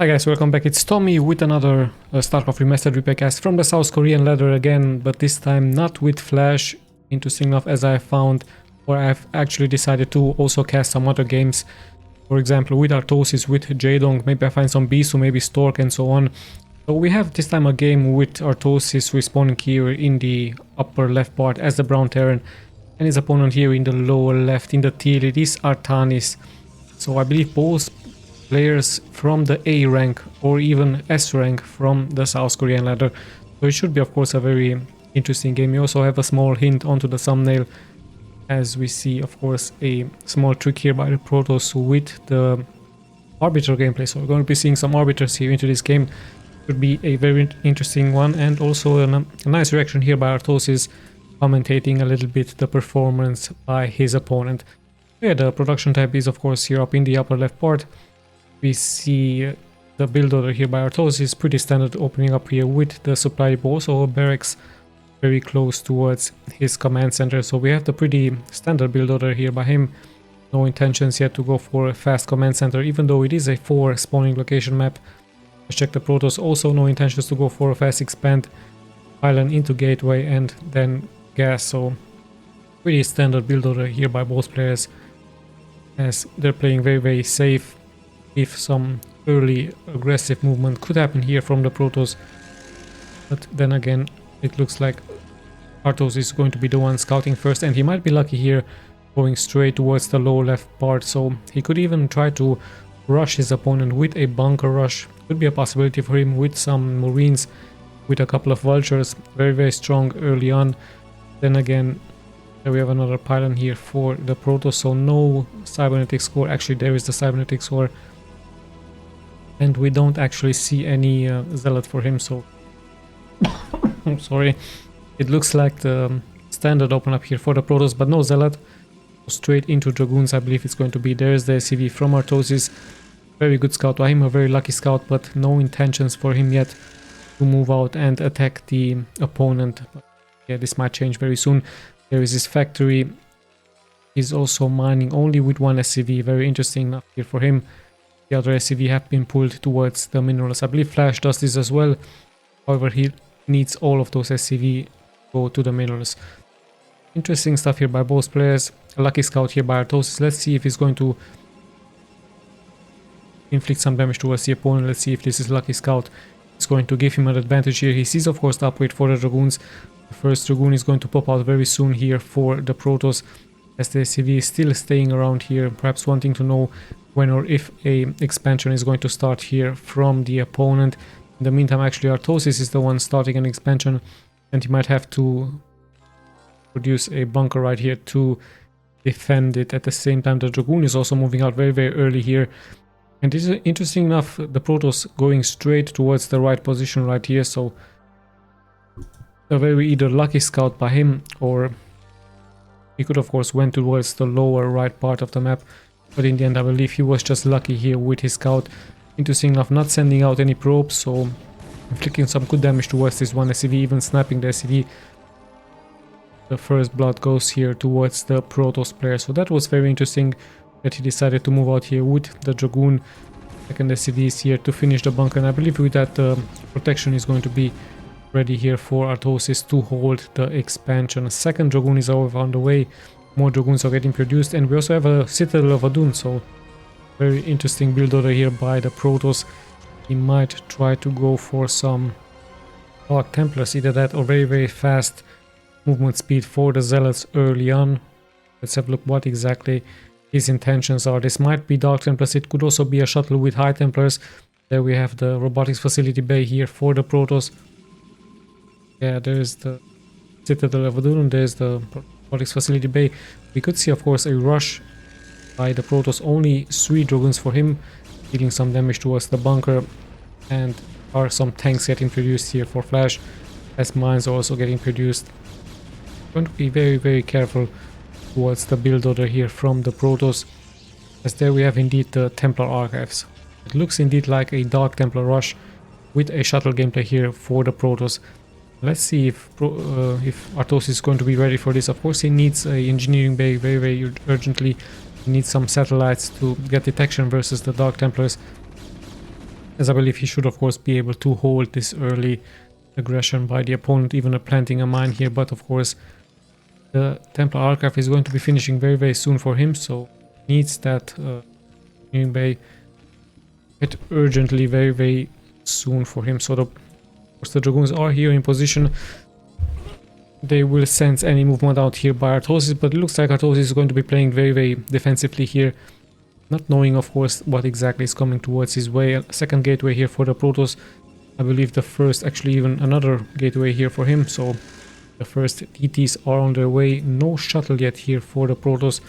Hi guys, welcome back. It's Tommy with another Starcraft Remastered replay cast from the South Korean ladder again, but this time not with Flash. Interesting enough, as I found, or I've actually decided to also cast some other games. For example, with ARTOSIS, with Jaedong, maybe I find some Bisu, maybe Stork and so on. So we have this time a game with ARTOSIS respawning here in the upper left part as the brown Terran, and his opponent here in the lower left in the teal. It is ARTANIS. So I believe both players from the A rank or even S rank from the South Korean ladder. So it should be, of course, a very interesting game. You also have a small hint onto the thumbnail, as we see, of course, a small trick here by the Protoss with the Arbiter gameplay. So we're going to be seeing some Arbiters here into this game. Should be a very interesting one, and also a nice reaction here by ARTOSIS, commentating a little bit the performance by his opponent. Yeah, the production tab is, of course, here up in the upper left part. We see the build order here by ARTOSIS, pretty standard, opening up here with the supply depot, also barracks very close towards his command center. So we have the pretty standard build order here by him. No intentions yet to go for a fast command center, even though it is a 4 spawning location map. Let's check the Protoss, also no intentions to go for a fast expand island into gateway and then gas. So pretty standard build order here by both players, as they're playing very safe. If some early aggressive movement could happen here from the Protoss, but then again it looks like ARTOSIS is going to be the one scouting first, and he might be lucky here going straight towards the low left part. So he could even try to rush his opponent with a bunker rush. Could be a possibility for him with some Marines, with a couple of vultures, very strong early on. Then again, we have another pylon here for the Protoss, so no cybernetic score. Actually, there is the cybernetic score, and we don't actually see any zealot for him, so I'm sorry. It looks like the standard open up here for the Protoss, but no zealot. Straight into dragoons, I believe it's going to be. There's the SCV from ARTOSIS. Very good scout by him, a very lucky scout, but no intentions for him yet to move out and attack the opponent. But yeah, this might change very soon. There is his factory. He's also mining only with one SCV. Very interesting enough here for him. The other SCV have been pulled towards the minerals. I believe Flash does this as well. However, he needs all of those SCV to go to the minerals. Interesting stuff here by both players. A lucky scout here by ARTOSIS. Let's see if he's going to inflict some damage towards the opponent. Let's see if this is lucky scout. It's going to give him an advantage here. He sees, of course, the upgrade for the dragoons. The first dragoon is going to pop out very soon here for the Protoss, as the SCV is still staying around here, perhaps wanting to know when or if a expansion is going to start here from the opponent. In the meantime, actually, ARTOSIS is the one starting an expansion, and he might have to produce a bunker right here to defend it. At the same time, the dragoon is also moving out very early here. And this is interesting enough, the Protoss going straight towards the right position right here, so a very either lucky scout by him, or he could, of course, went towards the lower right part of the map. But in the end, I believe he was just lucky here with his scout. Interesting enough, not sending out any probes, so inflicting some good damage towards this one SCV, even sniping the SCV. The first blood goes here towards the Protoss player, so that was very interesting that he decided to move out here with the Dragoon. Second SCV is here to finish the bunker, and I believe with that protection is going to be ready here for ARTOSIS to hold the expansion. A second Dragoon is on the way. More Dragoons are getting produced, and we also have a Citadel of Adun, so very interesting build order here by the Protoss. He might try to go for some Dark Templars, either that or very fast movement speed for the Zealots early on. Let's have a look what exactly his intentions are. This might be Dark Templars, it could also be a shuttle with High Templars. There we have the robotics facility bay here for the Protoss. Yeah, there's the Citadel of Adun, there's the robotics facility bay. We could see, of course, a rush by the Protoss. Only 3 dragoons for him, dealing some damage towards the bunker, and are some tanks getting produced here for Flash, as mines are also getting produced. Going to be very careful towards the build order here from the Protoss, as there we have indeed the Templar archives. It looks indeed like a Dark Templar rush with a shuttle gameplay here for the Protoss. Let's see if ARTOSIS is going to be ready for this. Of course, he needs an engineering bay very urgently. He needs some satellites to get detection versus the Dark Templars. as I believe he should of course be able to hold this early aggression by the opponent, even planting a mine here. But of course the Templar aircraft is going to be finishing very soon for him, so needs that engineering bay hit urgently very soon for him. So of course the Dragoons are here in position. They will sense any movement out here by ARTOSIS, but it looks like ARTOSIS is going to be playing very defensively here, not knowing of course what exactly is coming towards his way. A second gateway here for the Protoss, I believe the first, actually even another gateway here for him, so the first DTs are on their way. No shuttle yet here for the Protoss,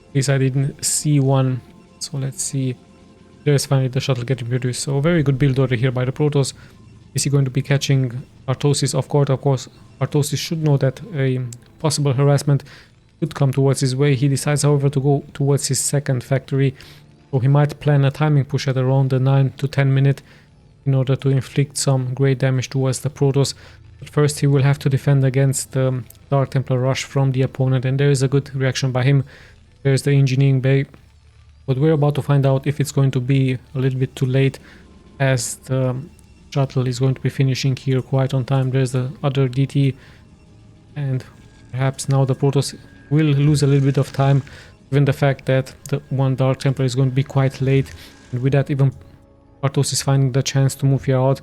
at least I didn't see one, so let's see. There's finally the shuttle getting produced, so very good build order here by the Protoss. Is he going to be catching ARTOSIS off guard? Of course ARTOSIS should know that a possible harassment could come towards his way. He decides however to go towards his second factory, so he might plan a timing push at around the 9 to 10 minute in order to inflict some great damage towards the Protoss. But first he will have to defend against the Dark Templar rush from the opponent, and there is a good reaction by him. There's the engineering bay, but we're about to find out if it's going to be a little bit too late, as the shuttle is going to be finishing here quite on time. There's the other DT, and perhaps now the Protoss will lose a little bit of time, given the fact that the one Dark Templar is going to be quite late, and with that even ARTOSIS is finding the chance to move here out,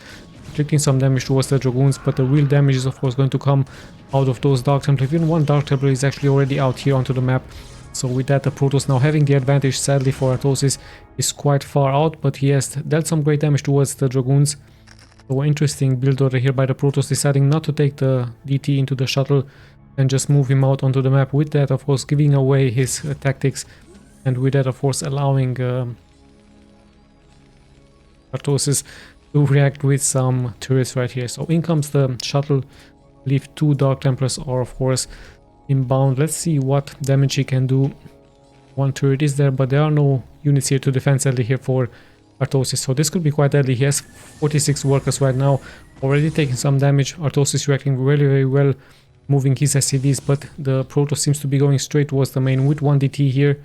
inflicting some damage towards the Dragoons. But the real damage is of course going to come out of those Dark Templar. Even one Dark Templar is actually already out here onto the map, so with that the Protoss now having the advantage, sadly for ARTOSIS, is quite far out, but he has dealt some great damage towards the Dragoons. So interesting build order here by the Protoss, deciding not to take the DT into the shuttle and just move him out onto the map. With that of course giving away his tactics, and with that of course allowing ARTOSIS to react with some turrets right here. So in comes the shuttle. I believe two Dark Templars are of course inbound. Let's see what damage he can do. One turret is there, but there are no units here to defend sadly here for ARTOSIS, so this could be quite deadly. He has 46 workers right now, already taking some damage. ARTOSIS reacting very well, moving his SCVs, but the Protoss seems to be going straight towards the main with one DT here,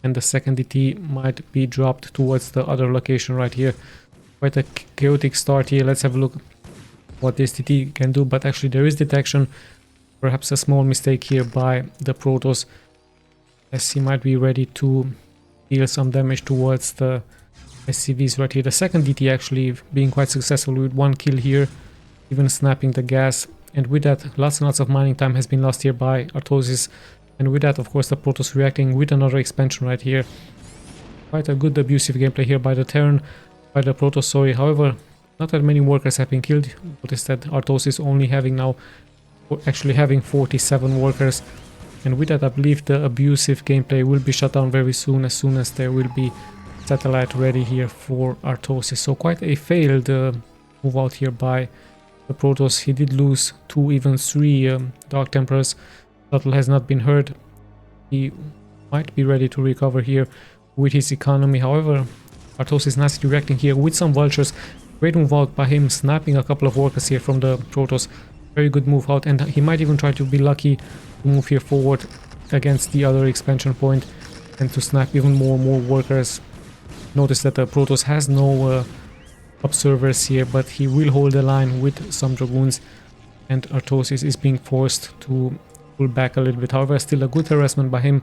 and the second DT might be dropped towards the other location right here. Quite a chaotic start here. Let's have a look what this DT can do, but actually there is detection. Perhaps a small mistake here by the Protoss, as he might be ready to deal some damage towards the SCVs right here. The second DT actually being quite successful with one kill here, even snapping the gas, and with that lots and lots of mining time has been lost here by ARTOSIS, and with that of course the Protoss reacting with another expansion right here. Quite a good abusive gameplay here by the Terran, by the Protoss, sorry. However, not that many workers have been killed. Notice that ARTOSIS only having now actually having 47 workers, and with that I believe the abusive gameplay will be shut down very soon, as there will be satellite ready here for ARTOSIS. So quite a failed move out here by the Protoss. He did lose 2, even 3 Dark Templars. Shuttle has not been hurt. He might be ready to recover here with his economy. However, ARTOSIS is nicely reacting here with some vultures. Great move out by him, snapping a couple of workers here from the Protoss. Very good move out, and he might even try to be lucky to move here forward against the other expansion point and to snap even more workers. Notice that the Protoss has no observers here, but he will hold the line with some Dragoons, and ARTOSIS is being forced to pull back a little bit. However, still a good harassment by him.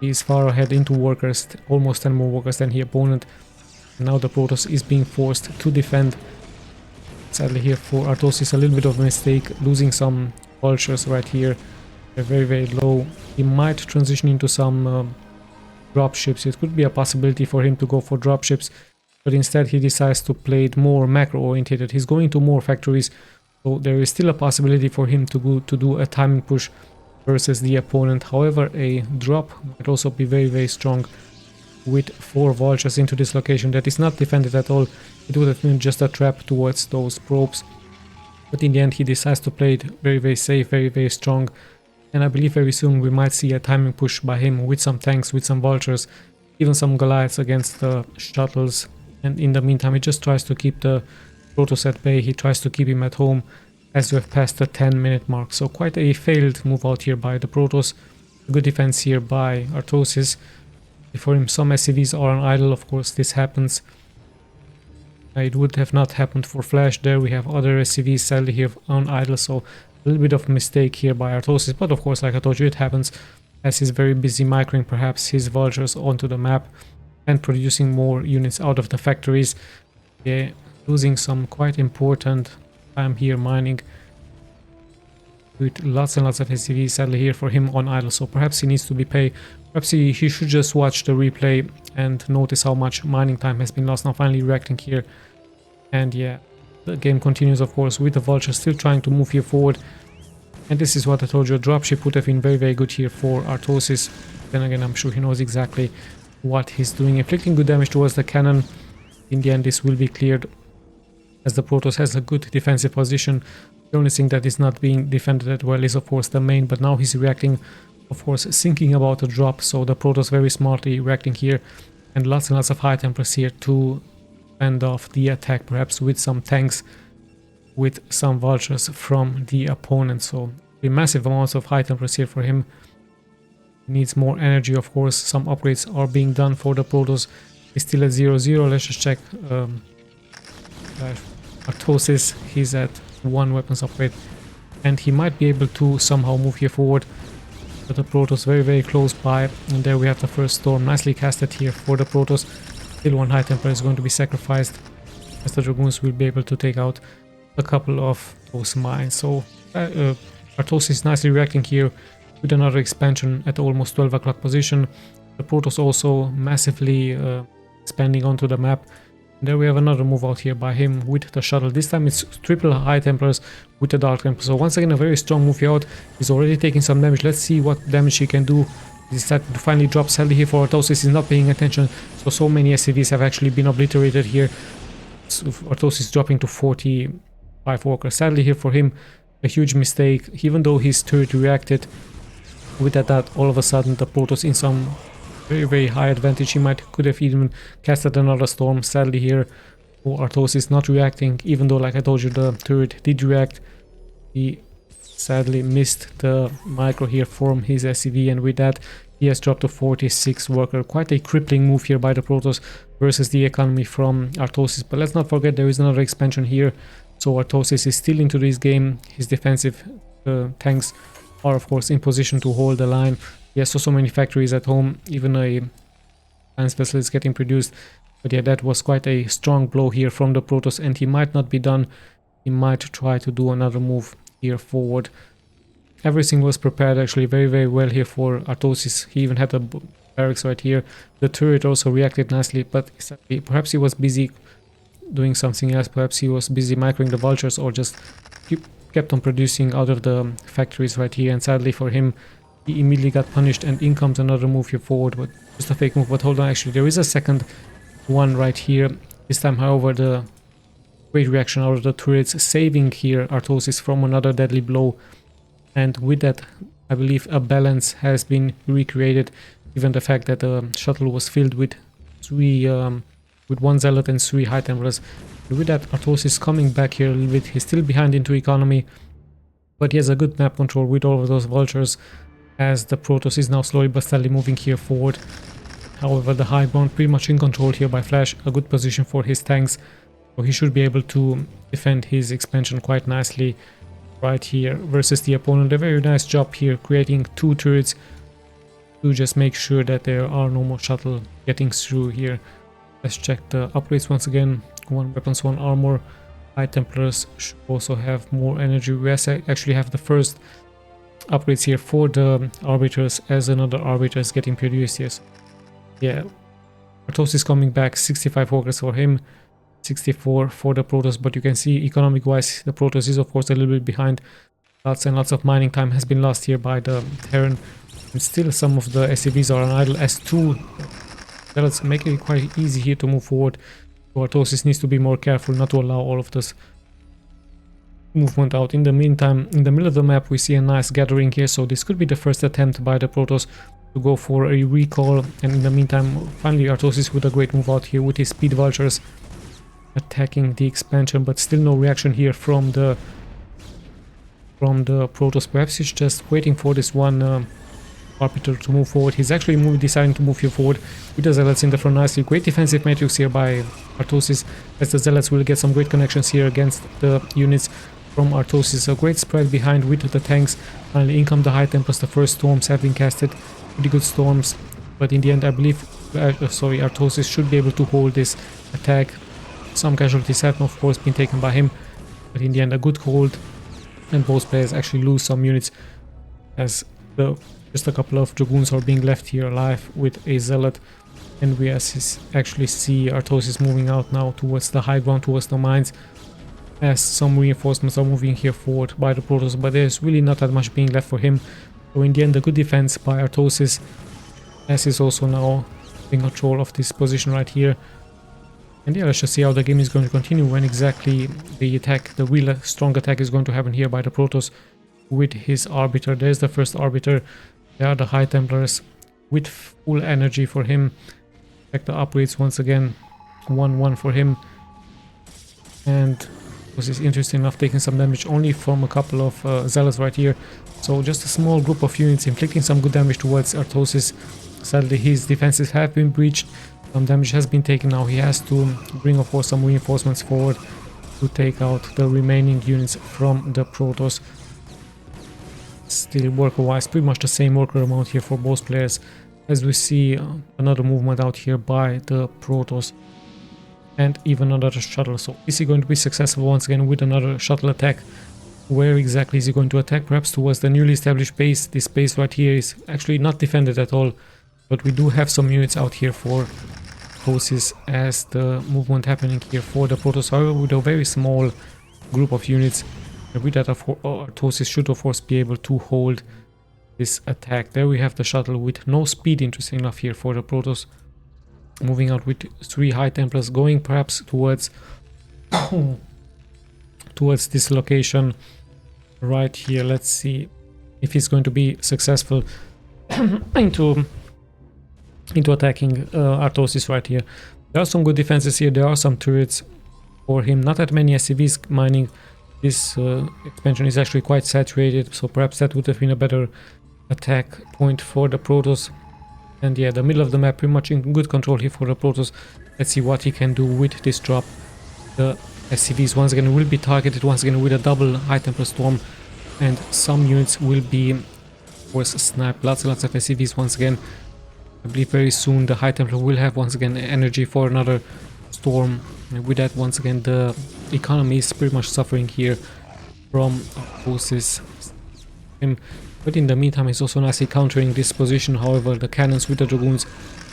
He is far ahead into workers, almost 10 more workers than his opponent. And now the Protoss is being forced to defend. Sadly here for ARTOSIS a little bit of a mistake, losing some vultures right here. They're very low. He might transition into some dropships. It could be a possibility for him to go for dropships, but instead he decides to play it more macro oriented. He's going to more factories, so there is still a possibility for him to do a timing push versus the opponent. However, a drop might also be very strong with 4 vultures into this location that is not defended at all. It would have been just a trap towards those probes, but in the end he decides to play it very safe, very strong. And I believe very soon we might see a timing push by him with some tanks, with some vultures, even some Goliaths against the shuttles. And in the meantime he just tries to keep the Protoss at bay. He tries to keep him at home as we have passed the 10-minute mark. So quite a failed move out here by the Protoss. Good defense here by ARTOSIS. For him some SCVs are on idle, of course this happens. It would have not happened for Flash. There we have other SCVs sadly here on idle, so a little bit of a mistake here by ARTOSIS, but of course, like I told you, it happens as he's very busy microing perhaps his vultures onto the map and producing more units out of the factories. Yeah, losing some quite important time here mining with lots and lots of SCVs sadly here for him on idle, so perhaps he needs to be paid. Perhaps he should just watch the replay and notice how much mining time has been lost. Now finally reacting here, and yeah, the game continues of course with the vulture still trying to move here forward. And this is what I told you, a dropship would have been very good here for ARTOSIS. Then again, I'm sure he knows exactly what he's doing, inflicting good damage towards the cannon. In the end this will be cleared as the Protoss has a good defensive position. The only thing that is not being defended that well is of course the main, but now he's reacting, of course thinking about a drop, so the Protoss very smartly reacting here, and lots of high Templars here to fend off the attack, perhaps with some tanks, with some vultures from the opponent. So massive amounts of high Templars here for him. He needs more energy, of course. Some upgrades are being done for the Protoss. He's still at 0-0. Let's just check. ARTOSIS, he's at 1 weapons upgrade, and he might be able to somehow move here forward, but the Protoss very close by. And there we have the first storm, nicely casted here for the Protoss. Still one high Templar is going to be sacrificed, as the Dragoons will be able to take out a couple of those mines. So ARTOSIS is nicely reacting here with another expansion at almost 12 o'clock position. The Protoss also massively expanding onto the map. And there we have another move out here by him with the shuttle. This time it's triple high Templars with the Dark Templars. So once again a very strong move here out. He's already taking some damage. Let's see what damage he can do. He's starting to finally drop. Sadly here for ARTOSIS, he's not paying attention. So many SCVs have actually been obliterated here. So ARTOSIS dropping to 45 workers. Sadly here for him, a huge mistake. Even though his turret reacted with that, all of a sudden the Protoss in some very high advantage. He could have even casted another storm. Sadly here for ARTOSIS not reacting, even though like I told you the turret did react. He sadly missed the micro here from his SCV, and with that he has dropped to 46 worker. Quite a crippling move here by the Protoss versus the economy from ARTOSIS. But let's not forget there is another expansion here, so ARTOSIS is still into this game. His defensive tanks are of course in position to hold the line. He has so many factories at home, even a lance vessel is getting produced. But yeah, that was quite a strong blow here from the Protoss, and he might not be done. He might try to do another move here forward. Everything was prepared actually very well here for ARTOSIS. He even had a barracks right here. The turret also reacted nicely, but perhaps he was busy doing something else. Perhaps he was busy microing the vultures, or just kept on producing out of the factories right here. And sadly for him, he immediately got punished, and in comes another move here forward, but just a fake move. But hold on, actually there is a second one right here. This time however the great reaction out of the turrets, saving here ARTOSIS from another deadly blow. And with that I believe a balance has been recreated, given the fact that the shuttle was filled with one zealot and 3 high Templars. With that ARTOSIS coming back here a little bit. He's still behind into economy, but he has a good map control with all of those vultures, as the Protoss is now slowly but steadily moving here forward. However, the high ground pretty much in control here by Flash, a good position for his tanks, so he should be able to defend his expansion quite nicely right here versus the opponent. A very nice job here creating 2 turrets to just make sure that there are no more shuttle getting through here. Let's check the upgrades once again. 1 weapons, 1 armor. High Templars should also have more energy. We actually have the first upgrades here for the Arbiters, as another Arbiter is getting produced here. So, yeah, ARTOSIS coming back, 65 workers for him, 64 for the Protoss. But you can see economic wise the Protoss is of course a little bit behind. Lots and lots of mining time has been lost here by the Terran, and still some of the SCVs are on idle. S2 let's make it quite easy here to move forward. So ARTOSIS needs to be more careful not to allow all of this movement out. In the meantime, in the middle of the map we see a nice gathering here, so this could be the first attempt by the Protoss to go for a recall. And in the meantime, finally ARTOSIS with a great move out here with his speed vultures attacking the expansion, but still no reaction here from the Protoss. Perhaps he's just waiting for this one Arbiter to move forward. He's actually deciding to move here forward with the Zealots in the front nicely. Great defensive matrix here by ARTOSIS, as the Zealots will get some great connections here against the units from ARTOSIS. A great spread behind with the tanks. Finally in come the High Templars. The first storms have been casted. Pretty good storms, but in the end I believe ARTOSIS should be able to hold this attack. Some casualties have of course been taken by him, but in the end a good hold, and both players actually lose some units as just a couple of Dragoons are being left here alive with a Zealot. And we actually see ARTOSIS moving out now towards the high ground, towards the mines, as some reinforcements are moving here forward by the Protoss, but there's really not that much being left for him. So in the end, a good defense by ARTOSIS, as he's also now in control of this position right here. And yeah, let's just see how the game is going to continue, when exactly the real strong attack is going to happen here by the Protoss with his Arbiter. There's the first Arbiter. There are the High Templars with full energy for him. Check the upgrades once again. 1-1 for him. And this is interesting enough, taking some damage only from a couple of Zealots right here. So just a small group of units inflicting some good damage towards ARTOSIS. Sadly his defenses have been breached. Some damage has been taken now. He has to bring of course some reinforcements forward to take out the remaining units from the Protoss. Still worker wise pretty much the same worker amount here for both players, as we see another movement out here by the Protoss and even another shuttle. So is he going to be successful once again with another shuttle attack? Where exactly is he going to attack? Perhaps towards the newly established base. This base right here is actually not defended at all, but we do have some units out here for ARTOSIS as the movement happening here for the Protoss, however with a very small group of units. With that ARTOSIS should of course be able to hold this attack. There we have the shuttle with no speed, interesting enough here for the Protoss. Moving out with 3 High Templars, going perhaps towards this location right here. Let's see if he's going to be successful into attacking ARTOSIS right here. There are some good defenses here. There are some turrets for him. Not that many SCVs mining. This expansion is actually quite saturated, so perhaps that would have been a better attack point for the Protoss. And yeah, the middle of the map pretty much in good control here for the Protoss. Let's see what he can do with this drop. The SCVs once again will be targeted once again with a double High Templar Storm, and some units will be of course sniped. Lots and lots of SCVs once again. I believe very soon the High Templar will have once again energy for another storm. And with that, once again the economy is pretty much suffering here from ARTOSIS. But in the meantime he's also nicely countering this position. However, the cannons with the Dragoons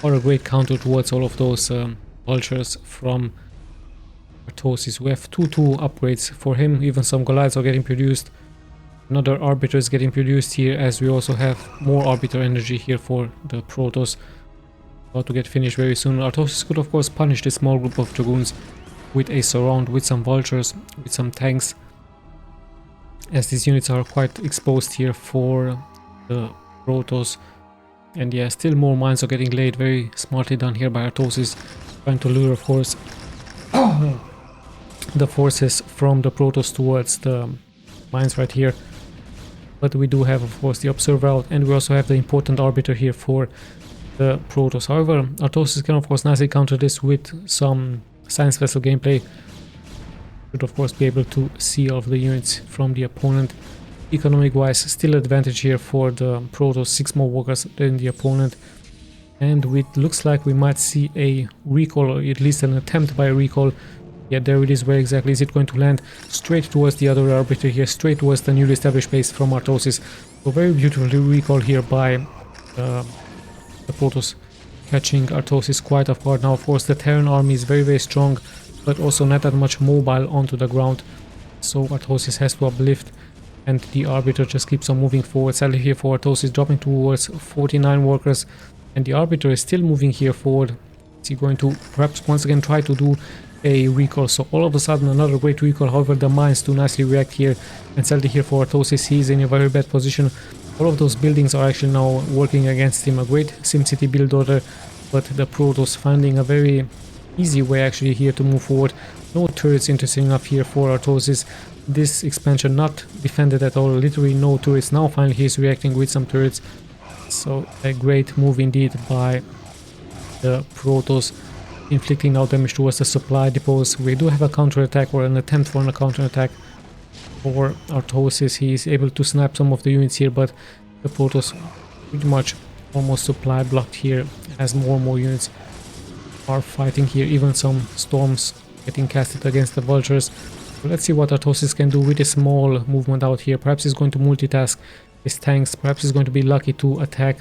are a great counter towards all of those vultures from ARTOSIS. We have 2-2 upgrades for him. Even some Goliaths are getting produced. Another Arbiter is getting produced here, as we also have more Arbiter energy here for the Protoss. About to get finished very soon. ARTOSIS could of course punish this small group of Dragoons with a surround, with some vultures, with some tanks, as these units are quite exposed here for the Protoss. And yeah, still more mines are getting laid, very smartly done here by ARTOSIS, trying to lure of course the forces from the Protoss towards the mines right here. But we do have of course the observer out, and we also have the important Arbiter here for the Protoss. However, ARTOSIS can of course nicely counter this with some science vessel gameplay. Should of course be able to see all of the units from the opponent. Economic wise, still advantage here for the Protoss, 6 more workers than the opponent. And it looks like we might see a recall, or at least an attempt by a recall. Yeah, there it is. Where exactly is it going to land? Straight towards the other Arbiter here, straight towards the newly established base from ARTOSIS. So very beautifully recall here by the Protoss, catching ARTOSIS quite off guard. Now of course the Terran army is very strong, but also not that much mobile onto the ground, so ARTOSIS has to uplift, and the Arbiter just keeps on moving forward. Sadly here for ARTOSIS, dropping towards 49 workers, and the Arbiter is still moving here forward. Is he going to perhaps once again try to do a recall? So all of a sudden another great recall. However, the mines do nicely react here, and sadly here for ARTOSIS, he is in a very bad position. All of those buildings are actually now working against him. A great SimCity build order, but the Protoss finding a very easy way actually here to move forward. No turrets, interesting enough here for ARTOSIS. This expansion not defended at all, literally no turrets. Now finally he's reacting with some turrets. So a great move indeed by the Protoss, inflicting now damage towards the supply depots. We do have a counter-attack or an attempt for a counter-attack for ARTOSIS. He is able to snap some of the units here, but the Protoss pretty much almost supply blocked here as more and more units are fighting here. Even some storms getting casted against the vultures. So let's see what ARTOSIS can do with a small movement out here. Perhaps he's going to multitask his tanks. Perhaps he's going to be lucky to attack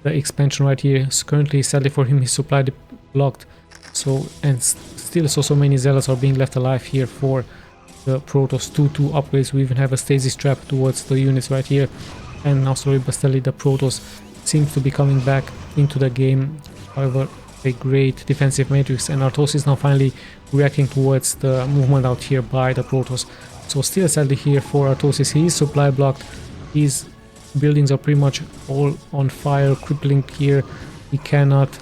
the expansion right here. So currently, sadly for him, his supply blocked. So, and still so many zealots are being left alive here for the Protoss 2-2 upgrades. We even have a stasis trap towards the units right here. And now slowly but steadily the Protoss seems to be coming back into the game. However, a great defensive matrix, and ARTOSIS now finally reacting towards the movement out here by the Protoss. So still sadly here for ARTOSIS, he is supply blocked. His buildings are pretty much all on fire, crippling here. He cannot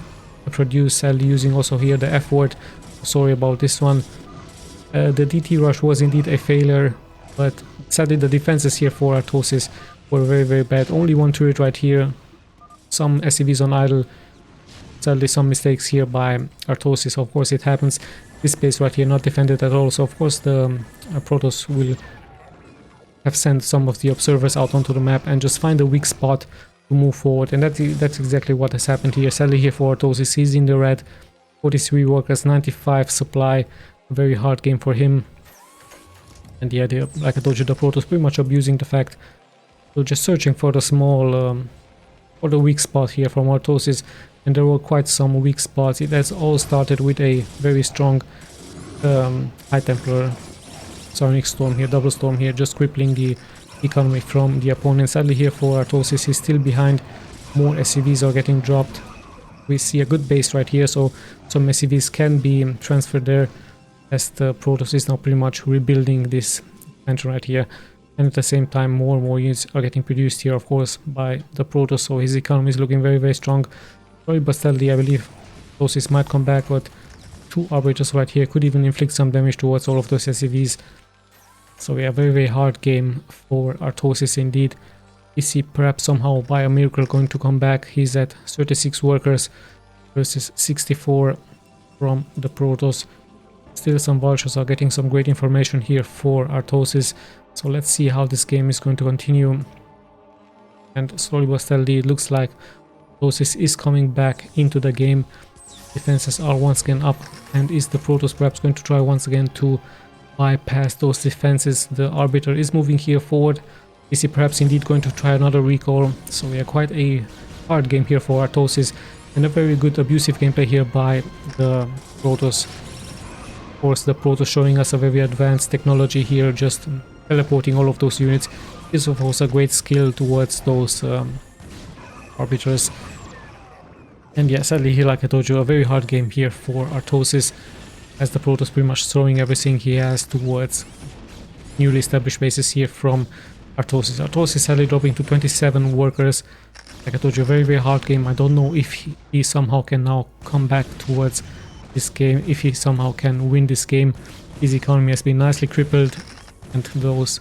produce, sadly using also here the F word. Sorry about this one. The DT rush was indeed a failure, but sadly the defenses here for ARTOSIS were very bad. Only one turret right here, some SCVs on idle. Sadly some mistakes here by ARTOSIS. Of course it happens. This space right here not defended at all, so of course the Protoss will have sent some of the observers out onto the map and just find a weak spot to move forward, and that's exactly what has happened here. Sadly here for ARTOSIS, he's in the red. 43 workers, 95 supply. A very hard game for him. And yeah, like I told you, the Protoss pretty much abusing the fact. So just searching for the small, for the weak spot here from ARTOSIS. And there were quite some weak spots. It has all started with a very strong High Templar Sonic Storm here, double storm here, just crippling the economy from the opponent. Sadly here for ARTOSIS, he's still behind. More SCVs are getting dropped. We see a good base right here, so some SCVs can be transferred there, as the Protoss is now pretty much rebuilding this expansion right here. And at the same time, more and more units are getting produced here, of course, by the Protoss, so his economy is looking very strong. Sorry, but sadly, I believe ARTOSIS might come back, but two Arbiters right here could even inflict some damage towards all of those SCVs. So yeah, very hard game for ARTOSIS indeed. Is he perhaps somehow by a miracle going to come back? He's at 36 workers versus 64 from the Protoss. Still some vultures are getting some great information here for ARTOSIS. So let's see how this game is going to continue. And slowly but steadily it looks like ARTOSIS is coming back into the game. Defenses are once again up, and is the Protoss perhaps going to try once again to bypass those defenses? The Arbiter is moving here forward. Is he perhaps indeed going to try another recall? So yeah, quite a hard game here for ARTOSIS, and a very good abusive gameplay here by the Protoss. Of course, the Protoss showing us a very advanced technology here, just teleporting all of those units is of course a great skill towards those Arbiters. And yeah, sadly here, like I told you, a very hard game here for ARTOSIS, as the Protoss pretty much throwing everything he has towards newly established bases here from ARTOSIS. ARTOSIS sadly dropping to 27 workers. Like I told you, a very hard game. I don't know if he somehow can now come back towards this game, if he somehow can win this game. His economy has been nicely crippled, and those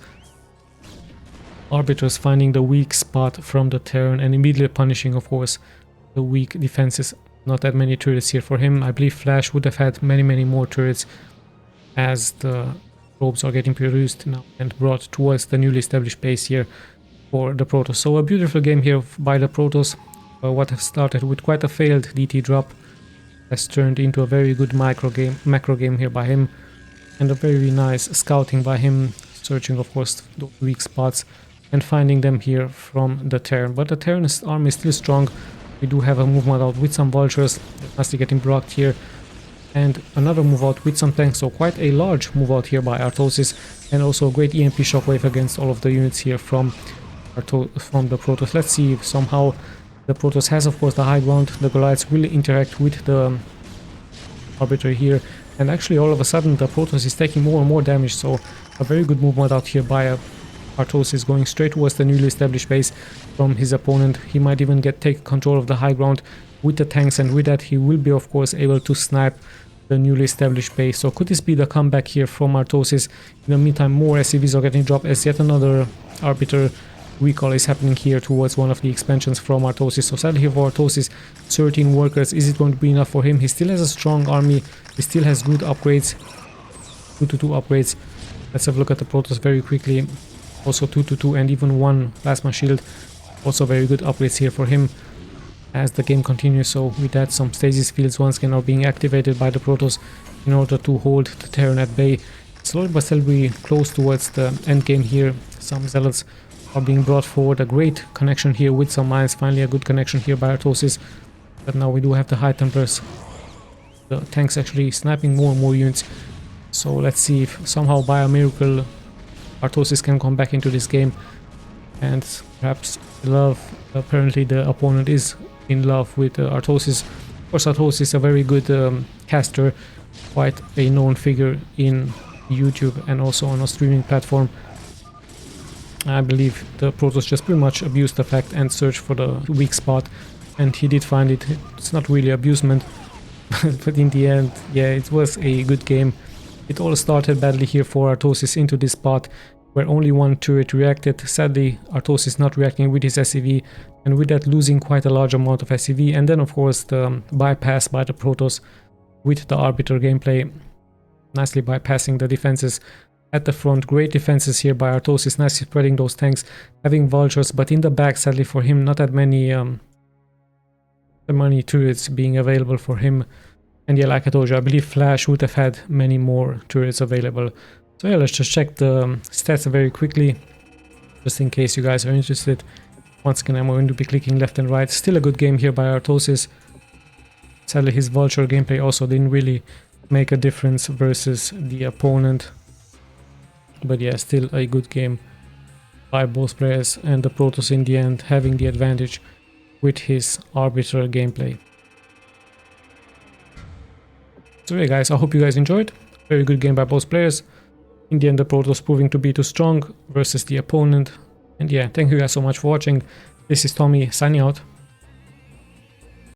Arbiters finding the weak spot from the Terran and immediately punishing, of course, the weak defenses. Not that many turrets here for him. I believe Flash would have had many more turrets, as the probes are getting produced now and brought towards the newly established base here for the Protoss. So a beautiful game here by the Protoss. What have started with quite a failed DT drop has turned into a very good macro game here by him, and a very nice scouting by him, searching of course those weak spots and finding them here from the Terran. But the Terran army is still strong. We do have a movement out with some vultures that must be getting blocked here, and another move out with some tanks, so quite a large move out here by ARTOSIS, and also a great EMP shockwave against all of the units here from the Protoss. Let's see if somehow the Protoss has of course the high ground. The Goliaths will interact with the Arbiter here, and actually all of a sudden the Protoss is taking more and more damage, so a very good movement out here by ARTOSIS, going straight towards the newly established base from his opponent. He might even take control of the high ground with the tanks, and with that he will be of course able to snipe the newly established base. So could this be the comeback here from ARTOSIS? In the meantime, more SCVs are getting dropped as yet another Arbiter recall is happening here towards one of the expansions from ARTOSIS. So sadly here for ARTOSIS, 13 workers. Is it going to be enough for him? He still has a strong army. He still has good upgrades. 2-2 upgrades. Let's have a look at the Protoss very quickly. Also 2-2 and even 1 plasma shield. Also very good upgrades here for him as the game continues. So with that, some stasis fields once again are being activated by the Protoss in order to hold the Terran at bay. Slowly but steadily close towards the end game here. Some zealots are being brought forward. A great connection here with some mines. Finally a good connection here by ARTOSIS. But now we do have the High Templars. The tanks actually sniping more and more units. So let's see if somehow by a miracle ARTOSIS can come back into this game. And perhaps love, apparently the opponent is in love with ARTOSIS. Of course ARTOSIS is a very good caster. Quite a known figure in YouTube and also on a streaming platform. I believe the Protoss just pretty much abused the fact and searched for the weak spot, and he did find it. It's not really abusement, but in the end, yeah, it was a good game. It all started badly here for ARTOSIS into this spot where only one turret reacted. Sadly, ARTOSIS not reacting with his SCV, and with that losing quite a large amount of SCV, and then of course the bypass by the Protoss with the Arbiter gameplay, nicely bypassing the defenses at the front. Great defenses here by ARTOSIS, nicely spreading those tanks, having vultures, but in the back, sadly for him, not that many turrets being available for him. And yeah, like I told you, I believe Flash would have had many more turrets available. So yeah, let's just check the stats very quickly, just in case you guys are interested. Once again, I'm going to be clicking left and right. Still a good game here by ARTOSIS. Sadly, his vulture gameplay also didn't really make a difference versus the opponent. But yeah, still a good game by both players, and the Protoss in the end having the advantage with his Arbiter gameplay. So yeah guys, I hope you guys enjoyed. Very good game by both players. In the end, the Protoss proving to be too strong versus the opponent. And yeah, thank you guys so much for watching. This is Tommy signing out.